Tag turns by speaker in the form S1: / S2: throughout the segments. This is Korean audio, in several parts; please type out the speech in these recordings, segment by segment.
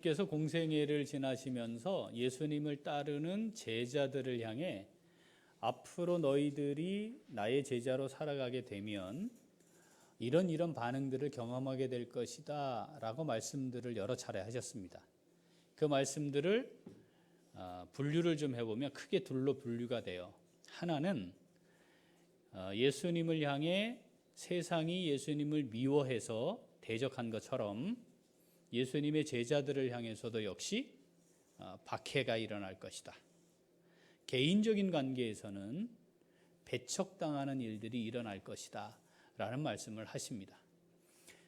S1: 께서 공생애를 지나시면서 예수님을 따르는 제자들을 향해 앞으로 너희들이 나의 제자로 살아가게 되면 이런 반응들을 경험하게 될 것이다 라고 말씀들을 여러 차례 하셨습니다. 그 말씀들을 분류를 좀 해보면 크게 둘로 분류가 돼요. 하나는 예수님을 향해 세상이 예수님을 미워해서 대적한 것처럼 예수님의 제자들을 향해서도 역시 박해가 일어날 것이다. 개인적인 관계에서는 배척당하는 일들이 일어날 것이다 라는 말씀을 하십니다.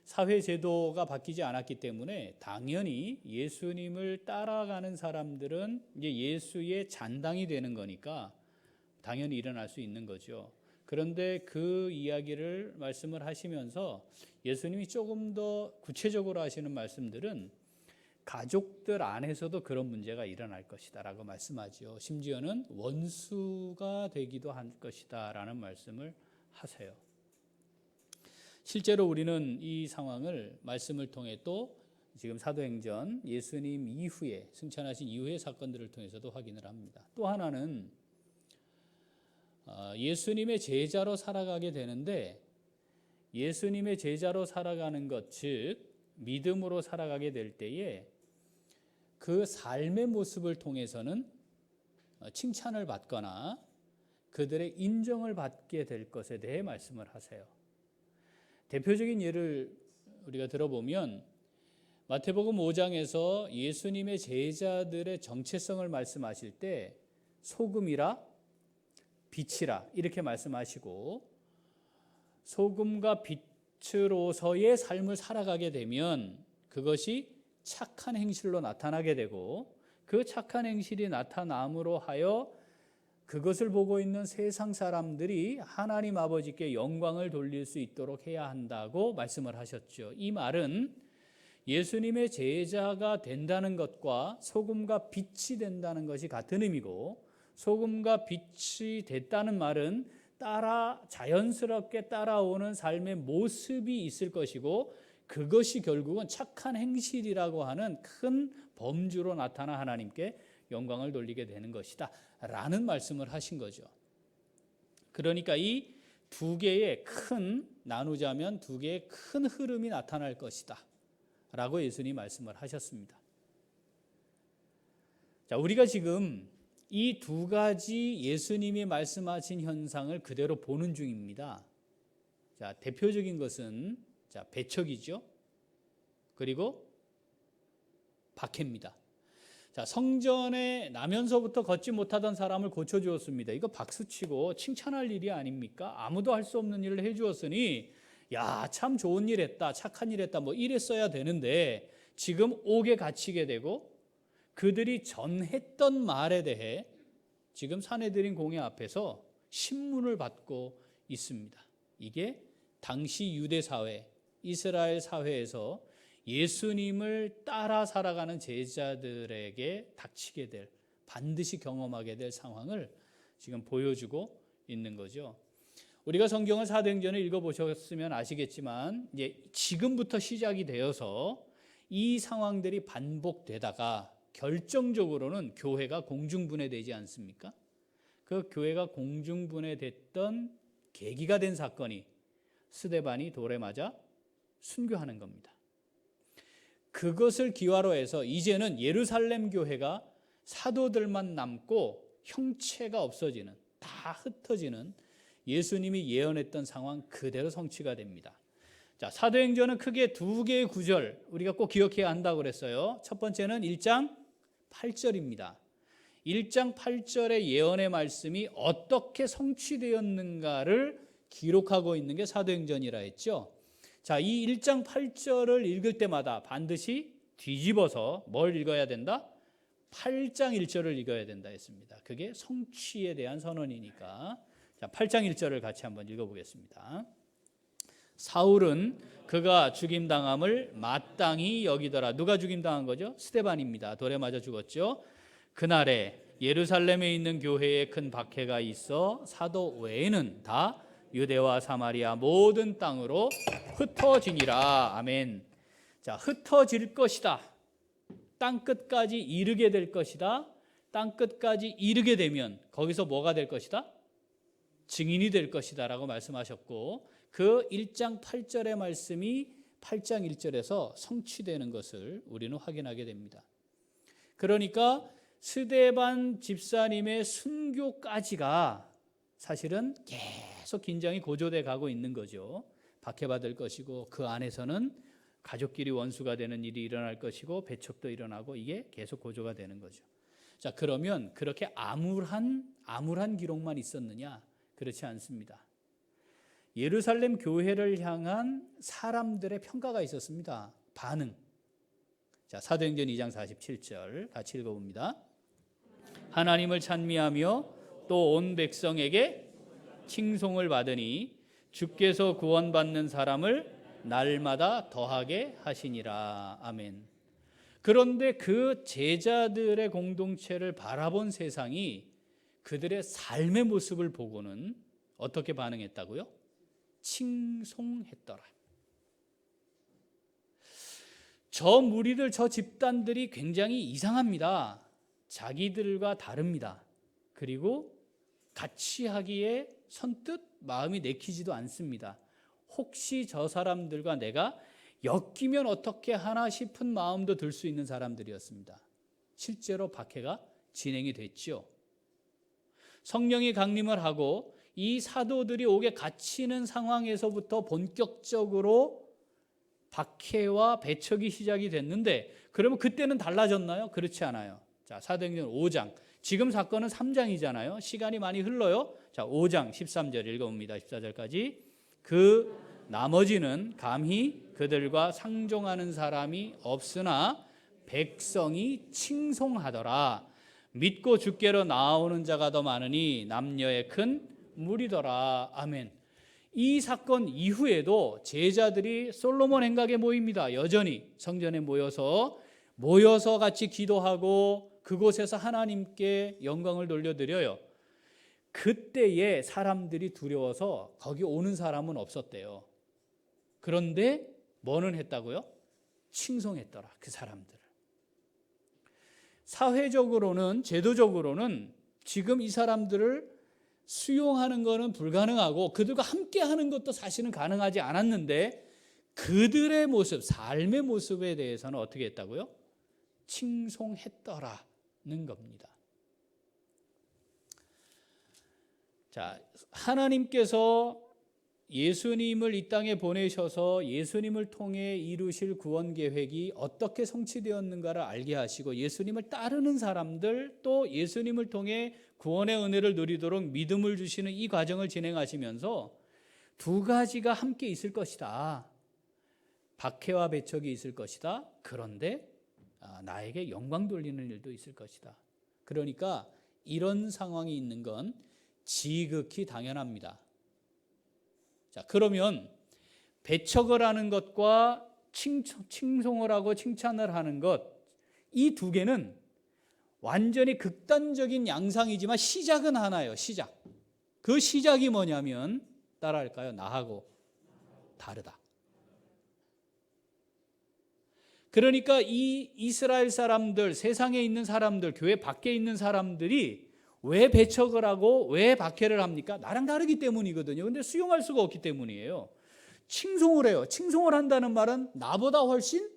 S1: 사회 제도가 바뀌지 않았기 때문에 당연히 예수님을 따라가는 사람들은 이제 예수의 잔당이 되는 거니까 당연히 일어날 수 있는 거죠. 그런데 그 이야기를 말씀을 하시면서 예수님이 조금 더 구체적으로 하시는 말씀들은 가족들 안에서도 그런 문제가 일어날 것이다 라고 말씀하죠. 심지어는 원수가 되기도 할 것이다 라는 말씀을 하세요. 실제로 우리는 이 상황을 말씀을 통해 또 지금 사도행전 예수님 이후에 승천하신 이후의 사건들을 통해서도 확인을 합니다. 또 하나는 예수님의 제자로 살아가게 되는데 예수님의 제자로 살아가는 것, 즉 믿음으로 살아가게 될 때에 그 삶의 모습을 통해서는 칭찬을 받거나 그들의 인정을 받게 될 것에 대해 말씀을 하세요. 대표적인 예를 우리가 들어보면 마태복음 5장에서 예수님의 제자들의 정체성을 말씀하실 때 소금이라 빛이라 이렇게 말씀하시고 소금과 빛으로서의 삶을 살아가게 되면 그것이 착한 행실로 나타나게 되고 그 착한 행실이 나타남으로 하여 그것을 보고 있는 세상 사람들이 하나님 아버지께 영광을 돌릴 수 있도록 해야 한다고 말씀을 하셨죠. 이 말은 예수님의 제자가 된다는 것과 소금과 빛이 된다는 것이 같은 의미고 소금과 빛이 됐다는 말은 자연스럽게 따라오는 삶의 모습이 있을 것이고 그것이 결국은 착한 행실이라고 하는 큰 범주로 나타나 하나님께 영광을 돌리게 되는 것이다 라는 말씀을 하신 거죠. 그러니까 이 두 개의 나누자면 두 개의 큰 흐름이 나타날 것이다 라고 예수님이 말씀을 하셨습니다. 자, 우리가 지금 이 두 가지 예수님이 말씀하신 현상을 그대로 보는 중입니다. 자, 대표적인 것은 배척이죠. 그리고 박해입니다. 자, 성전에 나면서부터 걷지 못하던 사람을 고쳐주었습니다. 이거 박수치고 칭찬할 일이 아닙니까? 아무도 할 수 없는 일을 해주었으니 야, 참 좋은 일 했다, 착한 일 했다 뭐 이랬어야 되는데 지금 옥에 갇히게 되고 그들이 전했던 말에 대해 지금 산헤드린 공회 앞에서 신문을 받고 있습니다. 이게 당시 유대 사회, 이스라엘 사회에서 예수님을 따라 살아가는 제자들에게 닥치게 될, 반드시 경험하게 될 상황을 지금 보여주고 있는 거죠. 우리가 성경을 사도행전을 읽어보셨으면 아시겠지만 이제 지금부터 시작이 되어서 이 상황들이 반복되다가 결정적으로는 교회가 공중분해되지 않습니까? 그 교회가 공중분해됐던 계기가 된 사건이 스데반이 돌에 맞아 순교하는 겁니다. 그것을 기화로 해서 이제는 예루살렘 교회가 사도들만 남고 형체가 없어지는, 다 흩어지는 예수님이 예언했던 상황 그대로 성취가 됩니다. 자, 사도행전은 크게 두 개의 구절 우리가 꼭 기억해야 한다고 그랬어요. 첫 번째는 1장 8절입니다. 1장 8절의 예언의 말씀이 어떻게 성취되었는가를 기록하고 있는 게 사도행전이라 했죠. 자, 이 1장 8절을 읽을 때마다 반드시 뒤집어서 뭘 읽어야 된다? 8장 1절을 읽어야 된다 했습니다. 그게 성취에 대한 선언이니까. 자, 8장 1절을 같이 한번 읽어보겠습니다. 사울은 그가 죽임당함을 마땅히 여기더라. 누가 죽임당한 거죠? 스데반입니다. 돌에 맞아 죽었죠. 그날에 예루살렘에 있는 교회에 큰 박해가 있어 사도 외에는 다 유대와 사마리아 모든 땅으로 흩어지니라. 아멘. 자, 흩어질 것이다. 땅 끝까지 이르게 될 것이다. 땅 끝까지 이르게 되면 거기서 뭐가 될 것이다? 증인이 될 것이다 라고 말씀하셨고, 그 1장 8절의 말씀이 8장 1절에서 성취되는 것을 우리는 확인하게 됩니다. 그러니까 스데반 집사님의 순교까지가 사실은 계속 긴장이 고조돼 가고 있는 거죠. 박해받을 것이고, 그 안에서는 가족끼리 원수가 되는 일이 일어날 것이고, 배척도 일어나고, 이게 계속 고조가 되는 거죠. 자, 그러면 그렇게 암울한 기록만 있었느냐? 그렇지 않습니다. 예루살렘 교회를 향한 사람들의 평가가 있었습니다. 반응. 자, 사도행전 2장 47절 같이 읽어봅니다. 하나님을 찬미하며 또 온 백성에게 칭송을 받으니 주께서 구원받는 사람을 날마다 더하게 하시니라. 아멘. 그런데 그 제자들의 공동체를 바라본 세상이 그들의 삶의 모습을 보고는 어떻게 반응했다고요? 칭송했더라. 저 무리들, 저 집단들이 굉장히 이상합니다. 자기들과 다릅니다. 그리고 같이 하기에 선뜻 마음이 내키지도 않습니다. 혹시 저 사람들과 내가 엮이면 어떻게 하나 싶은 마음도 들 수 있는 사람들이었습니다. 실제로 박해가 진행이 됐죠. 성령이 강림을 하고 이 사도들이 옥에 갇히는 상황에서부터 본격적으로 박해와 배척이 시작이 됐는데, 그러면 그때는 달라졌나요? 그렇지 않아요. 자, 사도행전 5장. 지금 사건은 3장이잖아요. 시간이 많이 흘러요. 자, 5장 13절 읽어봅니다. 14절까지. 그 나머지는 감히 그들과 상종하는 사람이 없으나 백성이 칭송하더라. 믿고 주께로 나오는 자가 더 많으니 남녀의 큰 무리더라. 아멘. 이 사건 이후에도 제자들이 솔로몬 행각에 모입니다. 여전히 성전에 모여서 같이 기도하고 그곳에서 하나님께 영광을 돌려드려요. 그때에 사람들이 두려워서 거기 오는 사람은 없었대요. 그런데 뭐는 했다고요? 칭송했더라, 그 사람들을. 사회적으로는, 제도적으로는 지금 이 사람들을 수용하는 것은 불가능하고 그들과 함께 하는 것도 사실은 가능하지 않았는데, 그들의 모습, 삶의 모습에 대해서는 어떻게 했다고요? 칭송했더라는 겁니다. 자, 하나님께서 예수님을 이 땅에 보내셔서 예수님을 통해 이루실 구원 계획이 어떻게 성취되었는가를 알게 하시고, 예수님을 따르는 사람들, 또 예수님을 통해 구원의 은혜를 누리도록 믿음을 주시는 이 과정을 진행하시면서 두 가지가 함께 있을 것이다. 박해와 배척이 있을 것이다. 그런데 나에게 영광 돌리는 일도 있을 것이다. 그러니까 이런 상황이 있는 건 지극히 당연합니다. 자, 그러면 배척을 하는 것과 칭송을 하고 칭찬을 하는 것, 이 두 개는 완전히 극단적인 양상이지만 시작은 하나예요. 시작. 그 시작이 뭐냐면 따라할까요? 나하고 다르다. 그러니까 이 이스라엘 사람들, 세상에 있는 사람들, 교회 밖에 있는 사람들이 왜 배척을 하고 왜 박해를 합니까? 나랑 다르기 때문이거든요. 근데 수용할 수가 없기 때문이에요. 칭송을 해요. 칭송을 한다는 말은 나보다 훨씬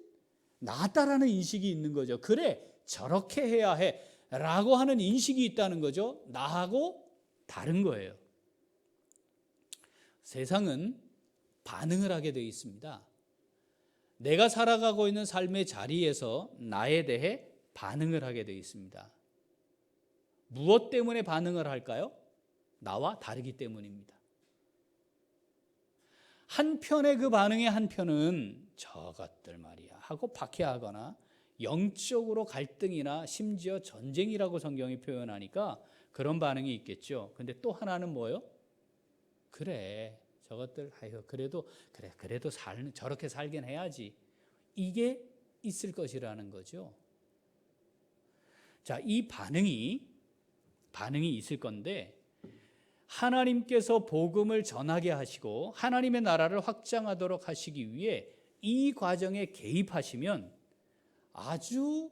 S1: 낫다라는 인식이 있는 거죠. 그래, 저렇게 해야 해 라고 하는 인식이 있다는 거죠. 나하고 다른 거예요. 세상은 반응을 하게 되어 있습니다. 내가 살아가고 있는 삶의 자리에서 나에 대해 반응을 하게 되어 있습니다. 무엇 때문에 반응을 할까요? 나와 다르기 때문입니다. 한편의 그 반응의 한편은 저것들 말이야 하고 박해하거나 영적으로 갈등이나 심지어 전쟁이라고 성경이 표현하니까 그런 반응이 있겠죠. 근데 또 하나는 뭐예요? 그래, 저것들 그래도 저렇게 살긴 해야지. 이게 있을 것이라는 거죠. 자, 이 반응이 있을 건데, 하나님께서 복음을 전하게 하시고 하나님의 나라를 확장하도록 하시기 위해 이 과정에 개입하시면 아주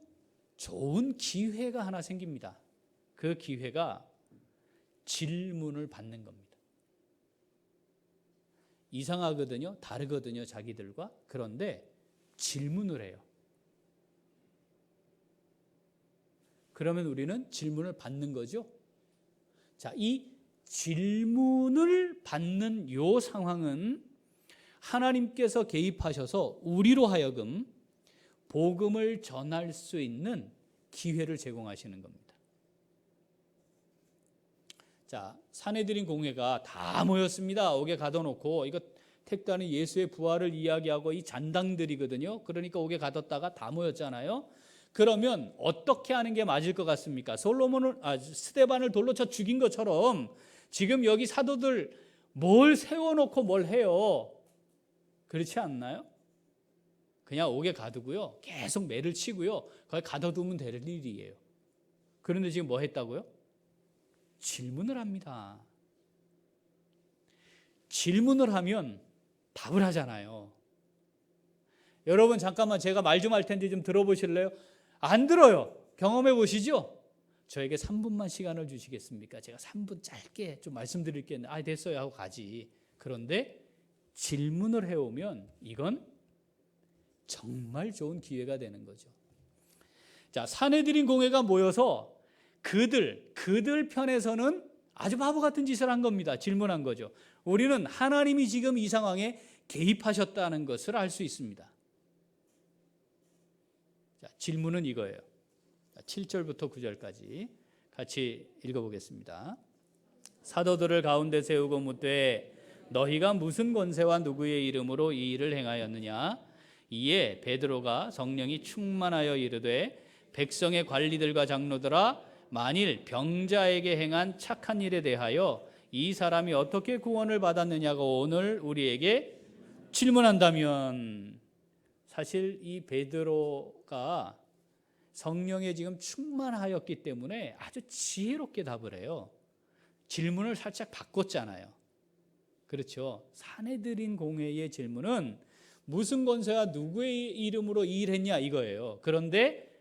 S1: 좋은 기회가 하나 생깁니다. 그 기회가 질문을 받는 겁니다. 이상하거든요. 다르거든요. 자기들과. 그런데 질문을 해요. 그러면 우리는 질문을 받는 거죠. 자, 이 질문을 받는 요 상황은 하나님께서 개입하셔서 우리로 하여금 복음을 전할 수 있는 기회를 제공하시는 겁니다. 자, 사내들인 공회가 다 모였습니다. 옥에 가둬놓고, 이거 택도하는 예수의 부활을 이야기하고 이 잔당들이거든요. 그러니까 옥에 가뒀다가 다 모였잖아요. 그러면 어떻게 하는 게 맞을 것 같습니까? 스데반을 돌로 쳐 죽인 것처럼 지금 여기 사도들 뭘 세워놓고 뭘 해요? 그렇지 않나요? 그냥 옥에 가두고요. 계속 매를 치고요. 거기 가둬두면 될 일이에요. 그런데 지금 뭐 했다고요? 질문을 합니다. 질문을 하면 답을 하잖아요. 여러분 잠깐만 제가 말 좀 할 텐데 좀 들어보실래요? 안 들어요. 경험해 보시죠. 저에게 3분만 시간을 주시겠습니까? 제가 3분 짧게 좀 말씀드릴게요. 됐어요 하고 가지. 그런데 질문을 해오면 이건 정말 좋은 기회가 되는 거죠. 자, 사내들인 공회가 모여서 그들 편에서는 아주 바보 같은 짓을 한 겁니다. 질문한 거죠. 우리는 하나님이 지금 이 상황에 개입하셨다는 것을 알 수 있습니다. 자, 질문은 이거예요. 7절부터 9절까지 같이 읽어보겠습니다. 사도들을 가운데 세우고 묻되 너희가 무슨 권세와 누구의 이름으로 이 일을 행하였느냐? 이에 베드로가 성령이 충만하여 이르되 백성의 관리들과 장로들아 만일 병자에게 행한 착한 일에 대하여 이 사람이 어떻게 구원을 받았느냐고 오늘 우리에게 질문한다면, 사실 이 베드로가 성령에 지금 충만하였기 때문에 아주 지혜롭게 답을 해요. 질문을 살짝 바꿨잖아요. 그렇죠. 사내들인 공회의 질문은 무슨 권세와 누구의 이름으로 이 일했냐 이거예요. 그런데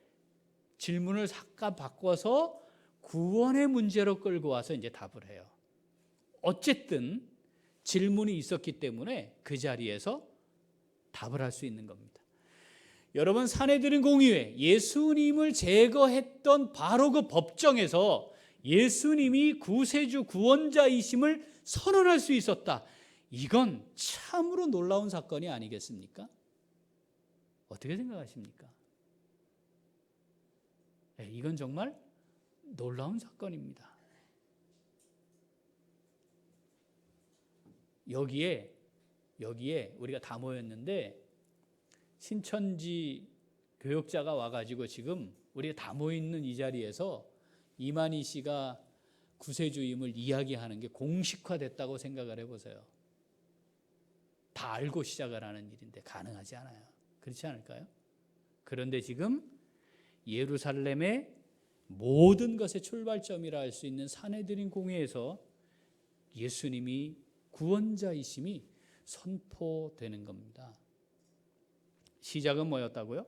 S1: 질문을 잠깐 바꿔서 구원의 문제로 끌고 와서 이제 답을 해요. 어쨌든 질문이 있었기 때문에 그 자리에서 답을 할 수 있는 겁니다. 여러분, 사내들인 공의회, 예수님을 제거했던 바로 그 법정에서 예수님이 구세주 구원자이심을 선언할 수 있었다. 이건 참으로 놀라운 사건이 아니겠습니까? 어떻게 생각하십니까? 이건 정말 놀라운 사건입니다. 여기에 우리가 다 모였는데 신천지 교역자가 와가지고 지금 우리가 다 모여있는 이 자리에서 이만희 씨가 구세주임을 이야기하는 게 공식화됐다고 생각을 해보세요. 다 알고 시작을 하는 일인데 가능하지 않아요. 그렇지 않을까요? 그런데 지금 예루살렘의 모든 것의 출발점이라 할 수 있는 사내들인 공회에서 예수님이 구원자이심이 선포되는 겁니다. 시작은 뭐였다고요?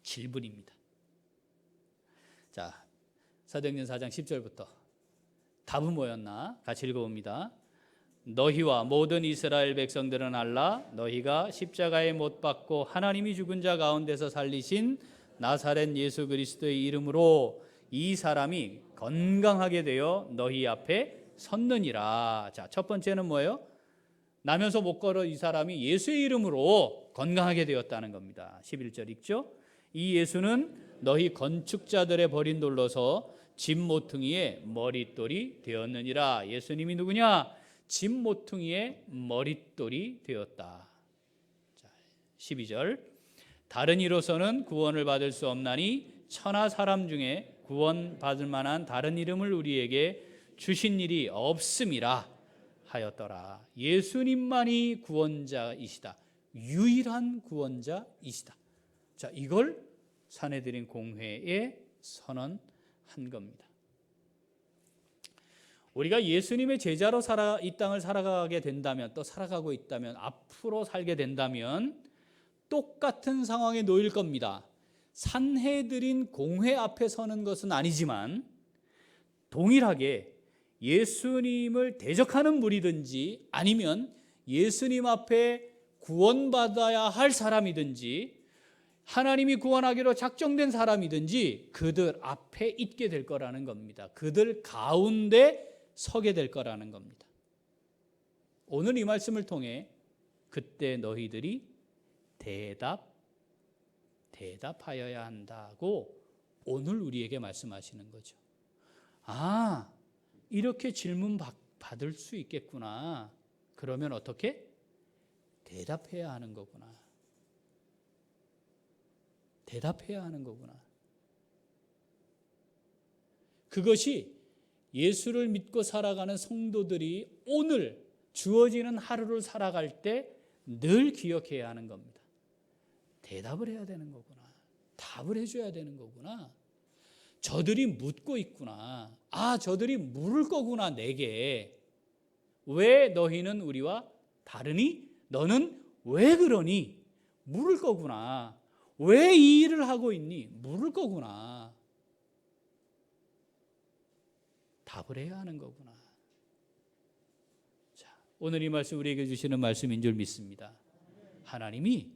S1: 질문입니다. 자, 사도행전 4장 10절부터 답은 뭐였나? 같이 읽어봅니다. 너희와 모든 이스라엘 백성들은 알라. 너희가 십자가에 못 박고 하나님이 죽은 자 가운데서 살리신 나사렛 예수 그리스도의 이름으로 이 사람이 건강하게 되어 너희 앞에 섰느니라. 자, 첫 번째는 뭐예요? 나면서 못 걸어 이 사람이 예수의 이름으로 건강하게 되었다는 겁니다. 11절 읽죠? 이 예수는 너희 건축자들의 버린 돌로서 집 모퉁이의 머릿돌이 되었느니라. 예수님이 누구냐? 집 모퉁이의 머릿돌이 되었다. 자, 12절 다른 이로서는 구원을 받을 수 없나니 천하 사람 중에 구원받을 만한 다른 이름을 우리에게 주신 일이 없음이라 하였더라. 예수님만이 구원자이시다. 유일한 구원자이시다. 자, 이걸 사내들인 공회에 선언한 겁니다. 우리가 예수님의 제자로 이 땅을 살아가게 된다면, 또 살아가고 있다면, 앞으로 살게 된다면 똑같은 상황에 놓일 겁니다. 산헤드린 공회 앞에 서는 것은 아니지만 동일하게 예수님을 대적하는 무리든지 아니면 예수님 앞에 구원받아야 할 사람이든지 하나님이 구원하기로 작정된 사람이든지 그들 앞에 있게 될 거라는 겁니다. 그들 가운데 서게 될 거라는 겁니다. 오늘 이 말씀을 통해 그때 너희들이 대답하여야 한다고 오늘 우리에게 말씀하시는 거죠. 아, 이렇게 질문 받을 수 있겠구나. 그러면 어떻게? 대답해야 하는 거구나. 대답해야 하는 거구나. 그것이 예수를 믿고 살아가는 성도들이 오늘 주어지는 하루를 살아갈 때 늘 기억해야 하는 겁니다. 대답을 해야 되는 거구나. 답을 해줘야 되는 거구나. 저들이 묻고 있구나. 아, 저들이 물을 거구나 내게. 왜 너희는 우리와 다르니? 너는 왜 그러니? 물을 거구나. 왜 이 일을 하고 있니? 물을 거구나. 답을 해야 하는 거구나. 자, 오늘 이 말씀 우리에게 주시는 말씀인 줄 믿습니다. 하나님이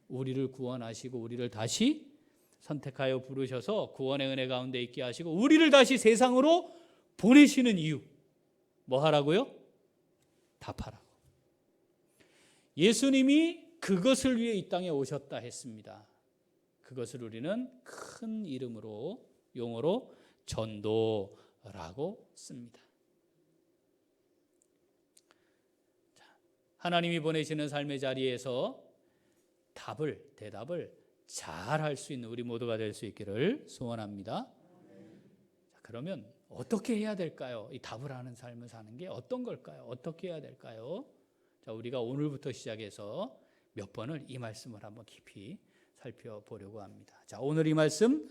S1: 우리를 구원하시고 우리를 다시 선택하여 부르셔서 구원의 은혜 가운데 있게 하시고 우리를 다시 세상으로 보내시는 이유 뭐 하라고요? 답하라고. 예수님이 그것을 위해 이 땅에 오셨다 했습니다. 그것을 우리는 큰 이름으로 용어로 전도라고 씁니다. 하나님이 보내시는 삶의 자리에서 대답을 잘 할 수 있는 우리 모두가 될 수 있기를 소원합니다. 자, 그러면 어떻게 해야 될까요? 이 답을 하는 삶을 사는 게 어떤 걸까요? 어떻게 해야 될까요? 자, 우리가 오늘부터 시작해서 몇 번을 이 말씀을 한번 깊이 살펴보려고 합니다. 자, 오늘 이 말씀,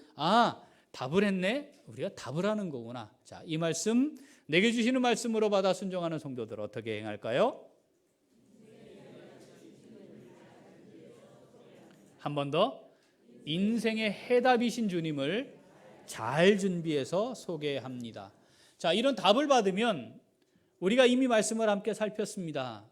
S1: 답을 했네? 우리가 답을 하는 거구나. 자, 이 말씀, 내게 주시는 말씀으로 받아 순종하는 성도들 어떻게 행할까요? 한 번 더, 인생의 해답이신 주님을 잘 준비해서 소개합니다. 자, 이런 답을 받으면 우리가 이미 말씀을 함께 살폈습니다.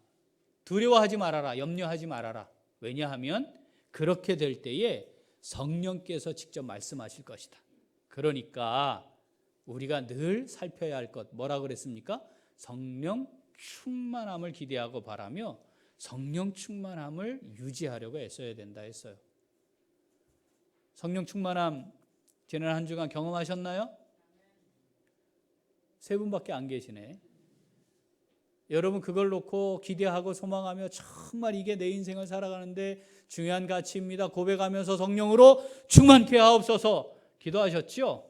S1: 두려워하지 말아라, 염려하지 말아라. 왜냐하면 그렇게 될 때에 성령께서 직접 말씀하실 것이다. 그러니까 우리가 늘 살펴야 할 것 뭐라고 그랬습니까? 성령 충만함을 기대하고 바라며 성령 충만함을 유지하려고 애써야 된다 했어요. 성령 충만함 지난 한 주간 경험하셨나요? 세 분밖에 안 계시네. 여러분 그걸 놓고 기대하고 소망하며 정말 이게 내 인생을 살아가는데 중요한 가치입니다. 고백하면서 성령으로 충만케 하옵소서 기도하셨죠?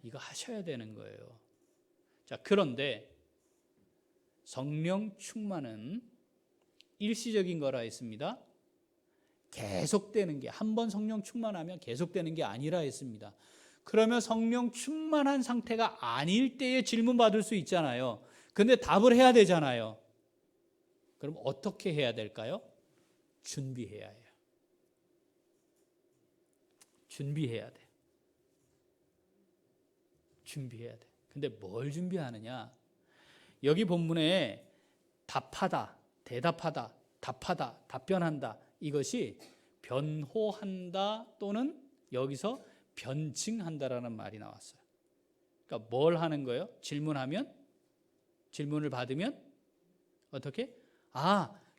S1: 이거 하셔야 되는 거예요. 자, 그런데 성령 충만은 일시적인 거라 했습니다. 계속되는 게, 한 번 성령 충만하면 계속되는 게 아니라 했습니다. 그러면 성령 충만한 상태가 아닐 때에 질문 받을 수 있잖아요. 근데 답을 해야 되잖아요. 그럼 어떻게 해야 될까요? 준비해야 해요. 준비해야 돼. 준비해야 돼. 근데 뭘 준비하느냐? 여기 본문에 답하다, 대답하다, 답하다, 답변한다. 이것이 변호한다 또는 여기서 변증한다라는 말이 나왔어요. 그러니까 뭘 하는 거예요? 질문하면, 질문을 받으면 어떻게?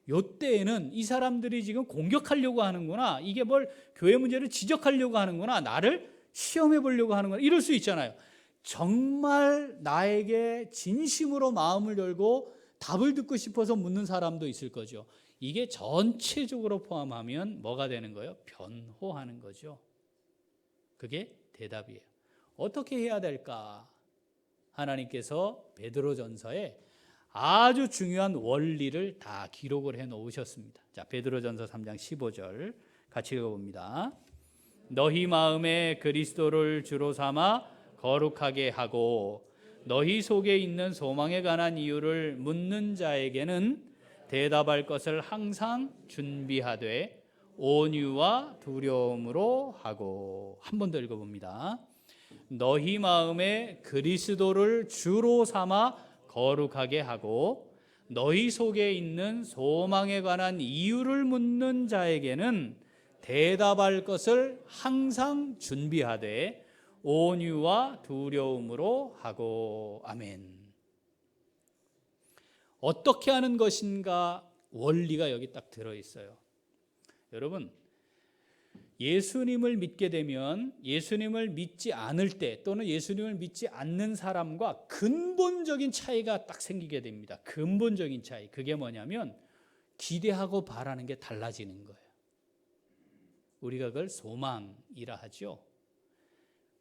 S1: 요때에는 이 사람들이 지금 공격하려고 하는구나. 이게 뭘 교회 문제를 지적하려고 하는구나. 나를 시험해 보려고 하는구나. 이럴 수 있잖아요. 정말 나에게 진심으로 마음을 열고 답을 듣고 싶어서 묻는 사람도 있을 거죠. 이게 전체적으로 포함하면 뭐가 되는 거예요? 변호하는 거죠. 그게 대답이에요. 어떻게 해야 될까? 하나님께서 베드로전서에 아주 중요한 원리를 다 기록을 해 놓으셨습니다. 자, 베드로전서 3장 15절 같이 읽어봅니다. 너희 마음에 그리스도를 주로 삼아 거룩하게 하고 너희 속에 있는 소망에 관한 이유를 묻는 자에게는 대답할 것을 항상 준비하되 온유와 두려움으로 하고. 한 번 더 읽어봅니다. 너희 마음에 그리스도를 주로 삼아 거룩하게 하고 너희 속에 있는 소망에 관한 이유를 묻는 자에게는 대답할 것을 항상 준비하되 온유와 두려움으로 하고. 아멘. 어떻게 하는 것인가 원리가 여기 딱 들어있어요. 여러분, 예수님을 믿게 되면 예수님을 믿지 않을 때 또는 예수님을 믿지 않는 사람과 근본적인 차이가 딱 생기게 됩니다. 근본적인 차이. 그게 뭐냐면 기대하고 바라는 게 달라지는 거예요. 우리가 그걸 소망이라 하죠.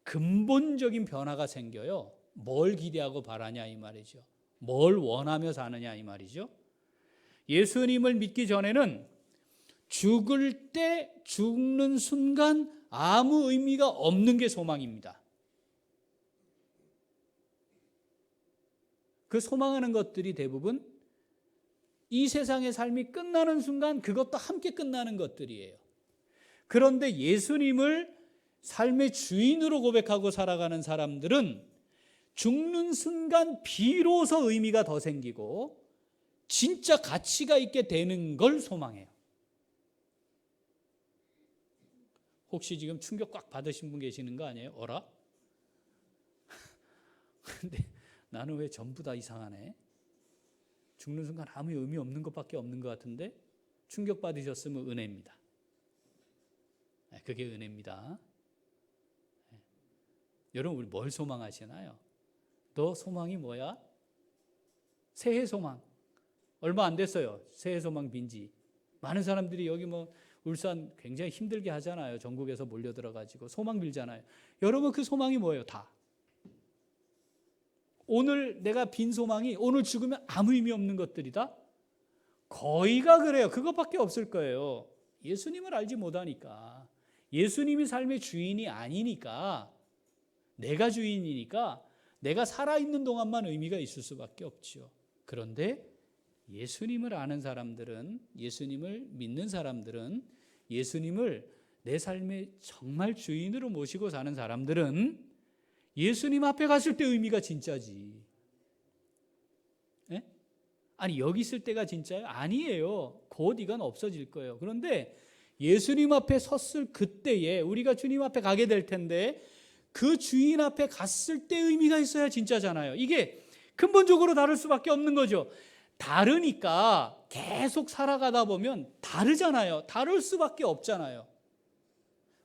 S1: 근본적인 변화가 생겨요. 뭘 기대하고 바라냐 이 말이죠. 뭘 원하며 사느냐 이 말이죠. 예수님을 믿기 전에는 죽을 때 죽는 순간 아무 의미가 없는 게 소망입니다. 그 소망하는 것들이 대부분 이 세상의 삶이 끝나는 순간 그것도 함께 끝나는 것들이에요. 그런데 예수님을 삶의 주인으로 고백하고 살아가는 사람들은 죽는 순간 비로소 의미가 더 생기고 진짜 가치가 있게 되는 걸 소망해요. 혹시 지금 충격 꽉 받으신 분 계시는 거 아니에요? 어라? 근데 나는 왜 전부 다 이상하네? 죽는 순간 아무 의미 없는 것밖에 없는 것 같은데 충격 받으셨으면 은혜입니다. 그게 은혜입니다. 여러분, 우리 뭘 소망하시나요? 너 소망이 뭐야? 새해 소망. 얼마 안 됐어요. 새해 소망 빈지. 많은 사람들이 여기 울산 굉장히 힘들게 하잖아요. 전국에서 몰려들어가지고 소망 빌잖아요. 여러분, 그 소망이 뭐예요? 다. 오늘 내가 빈 소망이 오늘 죽으면 아무 의미 없는 것들이다? 거의가 그래요. 그것밖에 없을 거예요. 예수님을 알지 못하니까. 예수님이 삶의 주인이 아니니까, 내가 주인이니까 내가 살아있는 동안만 의미가 있을 수밖에 없죠. 그런데 예수님을 아는 사람들은, 예수님을 믿는 사람들은, 예수님을 내 삶의 정말 주인으로 모시고 사는 사람들은 예수님 앞에 갔을 때 의미가 진짜지. 예? 아니, 여기 있을 때가 진짜예요? 아니에요. 곧 이건 없어질 거예요. 그런데 예수님 앞에 섰을 그때에 우리가 주님 앞에 가게 될 텐데 그 주인 앞에 갔을 때 의미가 있어야 진짜잖아요. 이게 근본적으로 다를 수밖에 없는 거죠. 다르니까 계속 살아가다 보면 다르잖아요. 다를 수밖에 없잖아요.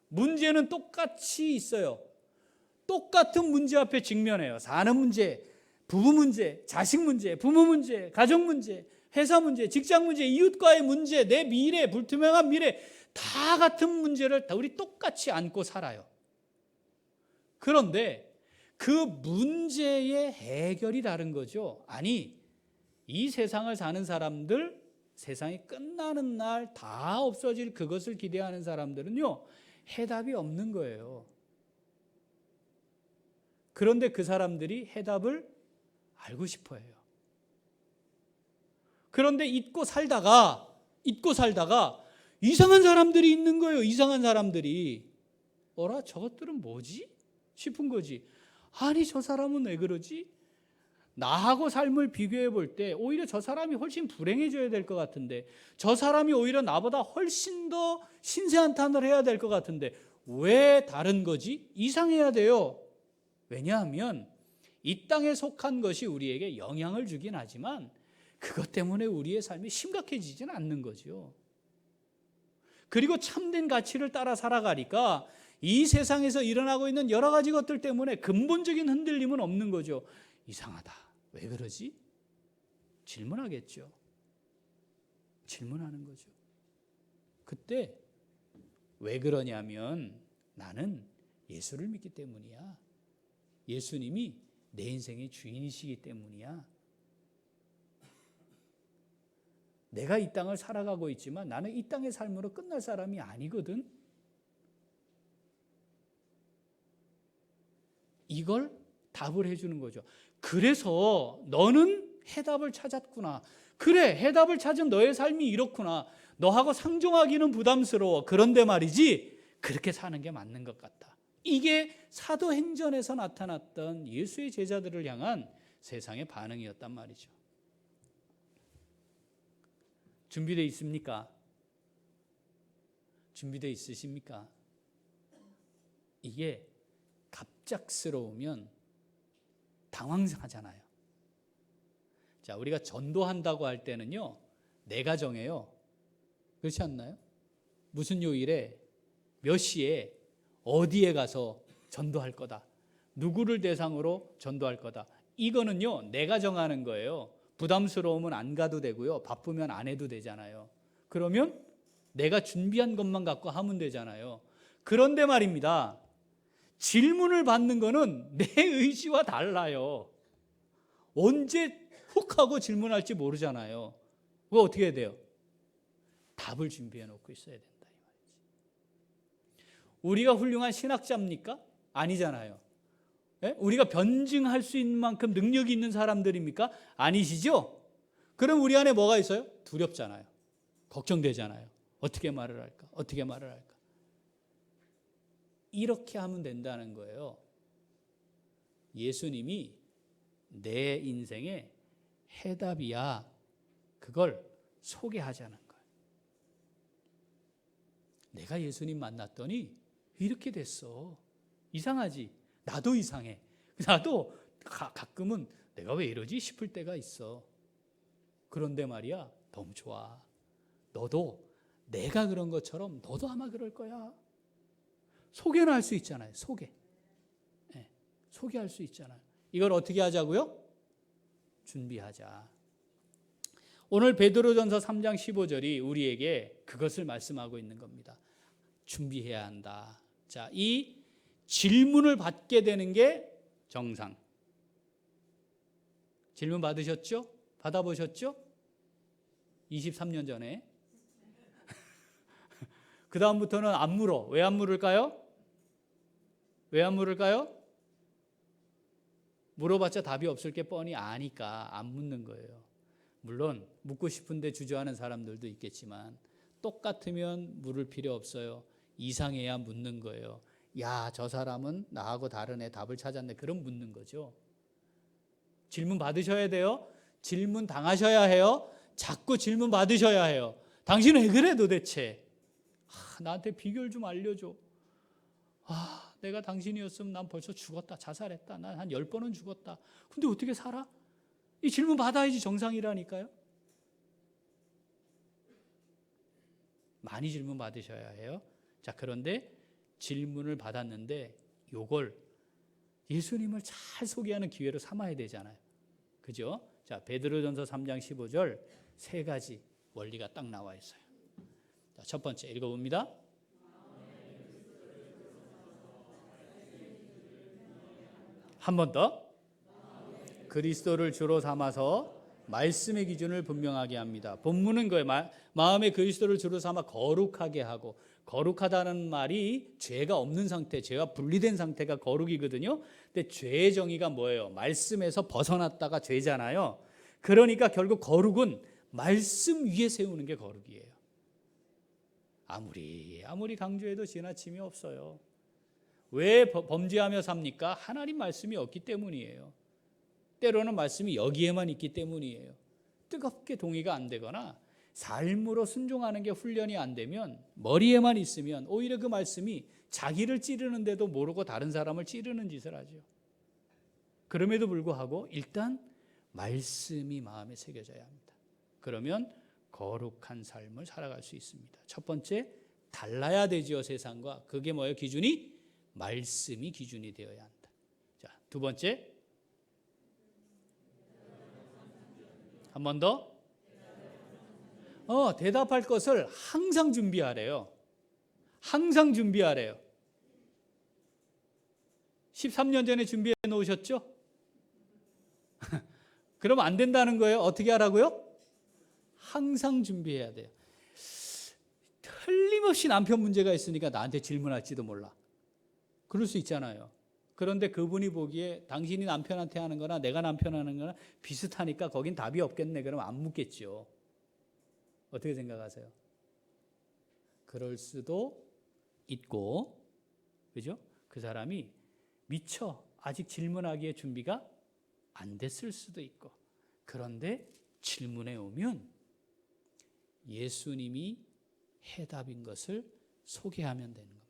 S1: 문제는 똑같이 있어요. 똑같은 문제 앞에 직면해요. 사는 문제, 부부 문제, 자식 문제, 부모 문제, 가정 문제, 회사 문제, 직장 문제, 이웃과의 문제, 내 미래, 불투명한 미래, 다 같은 문제를 다 우리 똑같이 안고 살아요. 그런데 그 문제의 해결이 다른 거죠. 아니, 이 세상을 사는 사람들, 세상이 끝나는 날 다 없어질 그것을 기대하는 사람들은요, 해답이 없는 거예요. 그런데 그 사람들이 해답을 알고 싶어 해요. 그런데 잊고 살다가 이상한 사람들이 있는 거예요. 이상한 사람들이. 어라, 저것들은 뭐지? 싶은 거지. 아니, 저 사람은 왜 그러지? 나하고 삶을 비교해 볼 때 오히려 저 사람이 훨씬 불행해져야 될 것 같은데, 저 사람이 오히려 나보다 훨씬 더 신세한탄을 해야 될 것 같은데 왜 다른 거지? 이상해야 돼요. 왜냐하면 이 땅에 속한 것이 우리에게 영향을 주긴 하지만 그것 때문에 우리의 삶이 심각해지지는 않는 거죠. 그리고 참된 가치를 따라 살아가니까 이 세상에서 일어나고 있는 여러 가지 것들 때문에 근본적인 흔들림은 없는 거죠. 이상하다. 왜 그러지? 질문하겠죠. 질문하는 거죠. 그때 왜 그러냐면 나는 예수를 믿기 때문이야. 예수님이 내 인생의 주인이시기 때문이야. 내가 이 땅을 살아가고 있지만 나는 이 땅의 삶으로 끝날 사람이 아니거든. 이걸 답을 해주는 거죠. 그래서 너는 해답을 찾았구나. 그래, 해답을 찾은 너의 삶이 이렇구나. 너하고 상종하기는 부담스러워. 그런데 말이지, 그렇게 사는 게 맞는 것 같다. 이게 사도행전에서 나타났던 예수의 제자들을 향한 세상의 반응이었단 말이죠. 준비되어 있습니까? 준비되어 있으십니까? 이게 갑작스러우면 당황하잖아요. 자, 우리가 전도한다고 할 때는요, 내가 정해요. 그렇지 않나요? 무슨 요일에 몇 시에 어디에 가서 전도할 거다. 누구를 대상으로 전도할 거다. 이거는요, 내가 정하는 거예요. 부담스러우면 안 가도 되고요. 바쁘면 안 해도 되잖아요. 그러면 내가 준비한 것만 갖고 하면 되잖아요. 그런데 말입니다. 질문을 받는 거는 내 의지와 달라요. 언제 훅 하고 질문할지 모르잖아요. 그거 어떻게 해야 돼요? 답을 준비해 놓고 있어야 된다. 이 말이지. 우리가 훌륭한 신학자입니까? 아니잖아요. 예? 우리가 변증할 수 있는 만큼 능력이 있는 사람들입니까? 아니시죠? 그럼 우리 안에 뭐가 있어요? 두렵잖아요. 걱정되잖아요. 어떻게 말을 할까? 어떻게 말을 할까? 이렇게 하면 된다는 거예요. 예수님이 내 인생의 해답이야. 그걸 소개하자는 거예요. 내가 예수님 만났더니 이렇게 됐어. 이상하지? 나도 이상해. 나도 가끔은 내가 왜 이러지 싶을 때가 있어. 그런데 말이야, 너무 좋아. 너도 내가 그런 것처럼 너도 아마 그럴 거야. 소개는 할 수 있잖아요. 소개. 네, 소개할 수 있잖아요. 이걸 어떻게 하자고요? 준비하자. 오늘 베드로전서 3장 15절이 우리에게 그것을 말씀하고 있는 겁니다. 준비해야 한다. 자, 이 질문을 받게 되는 게 정상. 질문 받으셨죠? 받아보셨죠? 23년 전에. 그 다음부터는 안 물어. 왜 안 물을까요? 왜 안 물을까요? 물어봤자 답이 없을 게 뻔히 아니까 안 묻는 거예요. 물론 묻고 싶은데 주저하는 사람들도 있겠지만 똑같으면 물을 필요 없어요. 이상해야 묻는 거예요. 야, 저 사람은 나하고 다른 애 답을 찾았네. 그럼 묻는 거죠. 질문 받으셔야 돼요. 질문 당하셔야 해요. 자꾸 질문 받으셔야 해요. 당신은 왜 그래 도대체? 나한테 비결 좀 알려줘. 내가 당신이었으면 난 벌써 죽었다. 자살했다. 난 한 10번은 죽었다. 근데 어떻게 살아? 이 질문 받아야지 정상이라니까요. 많이 질문 받으셔야 해요. 자, 그런데 질문을 받았는데 요걸 예수님을 잘 소개하는 기회로 삼아야 되잖아요. 그죠? 자, 베드로전서 3장 15절 세 가지 원리가 딱 나와 있어요. 자, 첫 번째 읽어봅니다. 한 번 더. 그리스도를 주로 삼아서 말씀의 기준을 분명하게 합니다. 본문은 거예요. 마음에 그리스도를 주로 삼아 거룩하게 하고, 거룩하다는 말이 죄가 없는 상태, 죄와 분리된 상태가 거룩이거든요. 근데 죄의 정의가 뭐예요? 말씀에서 벗어났다가 죄잖아요. 그러니까 결국 거룩은 말씀 위에 세우는 게 거룩이에요. 아무리 강조해도 지나침이 없어요. 왜 범죄하며 삽니까? 하나님 말씀이 없기 때문이에요. 때로는 말씀이 여기에만 있기 때문이에요. 뜨겁게 동의가 안 되거나 삶으로 순종하는 게 훈련이 안 되면, 머리에만 있으면 오히려 그 말씀이 자기를 찌르는데도 모르고 다른 사람을 찌르는 짓을 하죠. 그럼에도 불구하고 일단 말씀이 마음에 새겨져야 합니다. 그러면 거룩한 삶을 살아갈 수 있습니다. 첫 번째, 달라야 되지요, 세상과. 그게 뭐예요? 기준이? 말씀이 기준이 되어야 한다. 자, 두 번째, 한 번 더. 대답할 것을 항상 준비하래요. 항상 준비하래요. 13년 전에 준비해 놓으셨죠? 그러면 안 된다는 거예요. 어떻게 하라고요? 항상 준비해야 돼요. 틀림없이 남편 문제가 있으니까 나한테 질문할지도 몰라. 그럴 수 있잖아요. 그런데 그분이 보기에 당신이 남편한테 하는 거나 내가 남편 하는 거나 비슷하니까 거긴 답이 없겠네. 그러면 안 묻겠죠. 어떻게 생각하세요? 그럴 수도 있고, 그죠? 그 사람이 미처 아직 질문하기에 준비가 안 됐을 수도 있고, 그런데 질문에 오면 예수님이 해답인 것을 소개하면 되는 겁니다.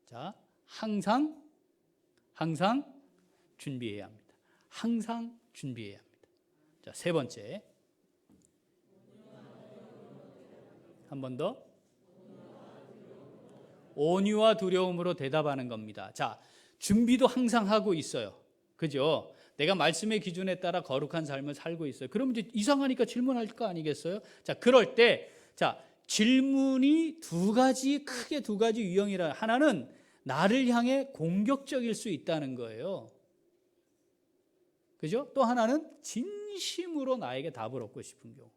S1: 자, 항상 준비해야 합니다. 항상 준비해야 합니다. 자, 세 번째. 한 번 더. 온유와 두려움으로 대답하는 겁니다. 자, 준비도 항상 하고 있어요. 그죠? 내가 말씀의 기준에 따라 거룩한 삶을 살고 있어요. 그럼 이제 이상하니까 질문할 거 아니겠어요? 자, 그럴 때, 자, 질문이 크게 두 가지 유형이라. 하나는 나를 향해 공격적일 수 있다는 거예요. 그죠? 또 하나는 진심으로 나에게 답을 얻고 싶은 경우.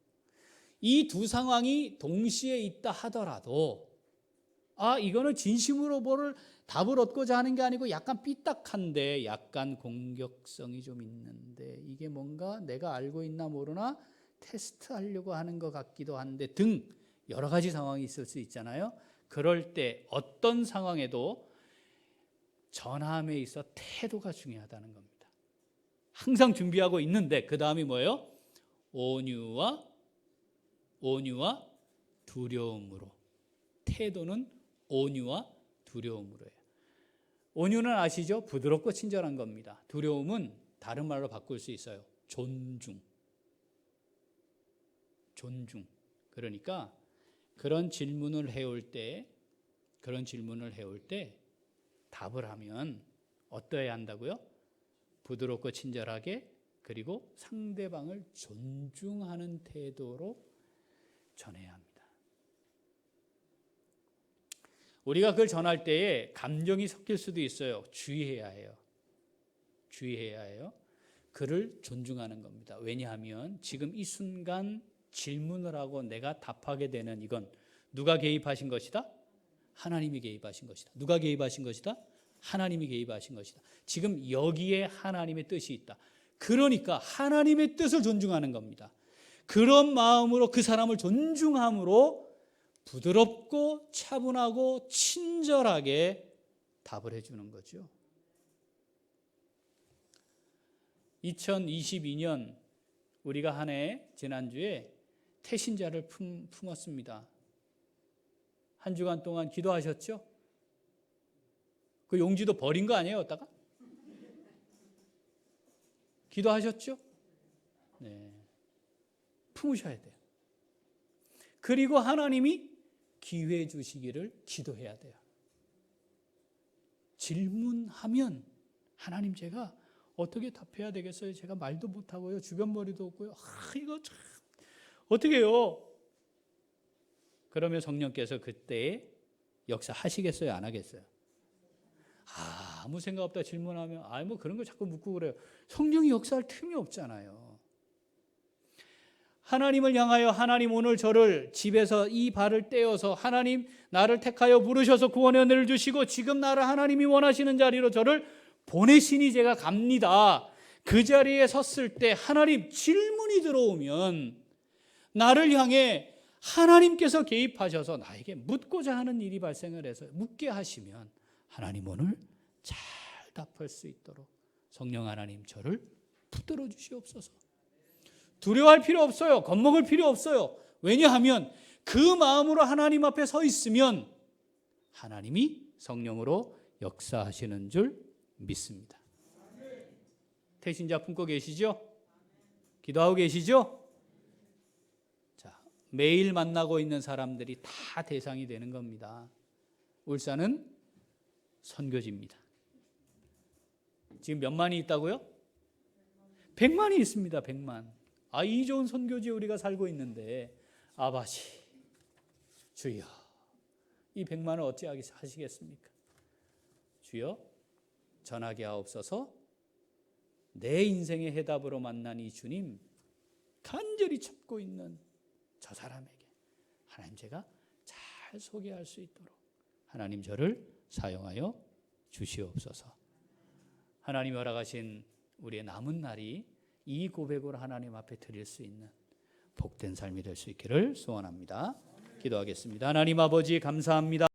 S1: 이 두 상황이 동시에 있다 하더라도, 이거는 진심으로 답을 얻고자 하는 게 아니고 약간 삐딱한데, 약간 공격성이 좀 있는데, 이게 뭔가 내가 알고 있나 모르나 테스트하려고 하는 것 같기도 한데 등 여러 가지 상황이 있을 수 있잖아요. 그럴 때 어떤 상황에도 전함에 있어 태도가 중요하다는 겁니다. 항상 준비하고 있는데 그 다음이 뭐예요? 온유와 두려움으로. 태도는 온유와 두려움으로예요. 온유는 아시죠? 부드럽고 친절한 겁니다. 두려움은 다른 말로 바꿀 수 있어요. 존중. 그러니까 그런 질문을 해올 때 답을 하면 어떠해야 한다고요? 부드럽고 친절하게, 그리고 상대방을 존중하는 태도로 전해야 합니다. 우리가 그걸 전할 때에 감정이 섞일 수도 있어요. 주의해야 해요. 그를 존중하는 겁니다. 왜냐하면 지금 이 순간 질문을 하고 내가 답하게 되는 이건 누가 개입하신 것이다? 하나님이 개입하신 것이다. 누가 개입하신 것이다? 하나님이 개입하신 것이다. 지금 여기에 하나님의 뜻이 있다. 그러니까 하나님의 뜻을 존중하는 겁니다. 그런 마음으로 그 사람을 존중함으로 부드럽고 차분하고 친절하게 답을 해주는 거죠. 2022년 우리가 한 해 지난주에 태신자를 품었습니다. 한 주간 동안 기도하셨죠? 그 용지도 버린 거 아니에요, 어디다가? 기도하셨죠? 네. 품으셔야 돼요. 그리고 하나님이 기회 주시기를 기도해야 돼요. 질문하면 하나님 제가 어떻게 답해야 되겠어요? 제가 말도 못하고요. 주변 머리도 없고요. 이거 참 어떻게 해요? 그러면 성령께서 그때 역사하시겠어요? 안 하겠어요? 아무 생각 없다 질문하면 뭐 그런 거 자꾸 묻고 그래요. 성령이 역사할 틈이 없잖아요. 하나님을 향하여 하나님 오늘 저를 집에서 이 발을 떼어서 하나님 나를 택하여 부르셔서 구원의 은혜를 주시고 지금 나를 하나님이 원하시는 자리로 저를 보내시니 제가 갑니다. 그 자리에 섰을 때 하나님 질문이 들어오면 나를 향해 하나님께서 개입하셔서 나에게 묻고자 하는 일이 발생을 해서 묻게 하시면 하나님 오늘 잘 답할 수 있도록 성령 하나님 저를 붙들어 주시옵소서. 두려워할 필요 없어요. 겁먹을 필요 없어요. 왜냐하면 그 마음으로 하나님 앞에 서 있으면 하나님이 성령으로 역사하시는 줄 믿습니다. 태신자 품고 계시죠? 기도하고 계시죠? 자, 매일 만나고 있는 사람들이 다 대상이 되는 겁니다. 울산은 선교지입니다. 지금 몇만이 있다고요? 100만이 있습니다. 100만. 이 좋은 선교지에 우리가 살고 있는데 아버지 주여 이 100만을 어찌 하시겠습니까? 주여 전하게 하옵소서. 내 인생의 해답으로 만난 이 주님 간절히 찾고 있는 저 사람에게 하나님 제가 잘 소개할 수 있도록 하나님 저를 사용하여 주시옵소서. 하나님이 허락하신 우리의 남은 날이 이 고백으로 하나님 앞에 드릴 수 있는 복된 삶이 될 수 있기를 소원합니다. 기도하겠습니다. 하나님 아버지 감사합니다.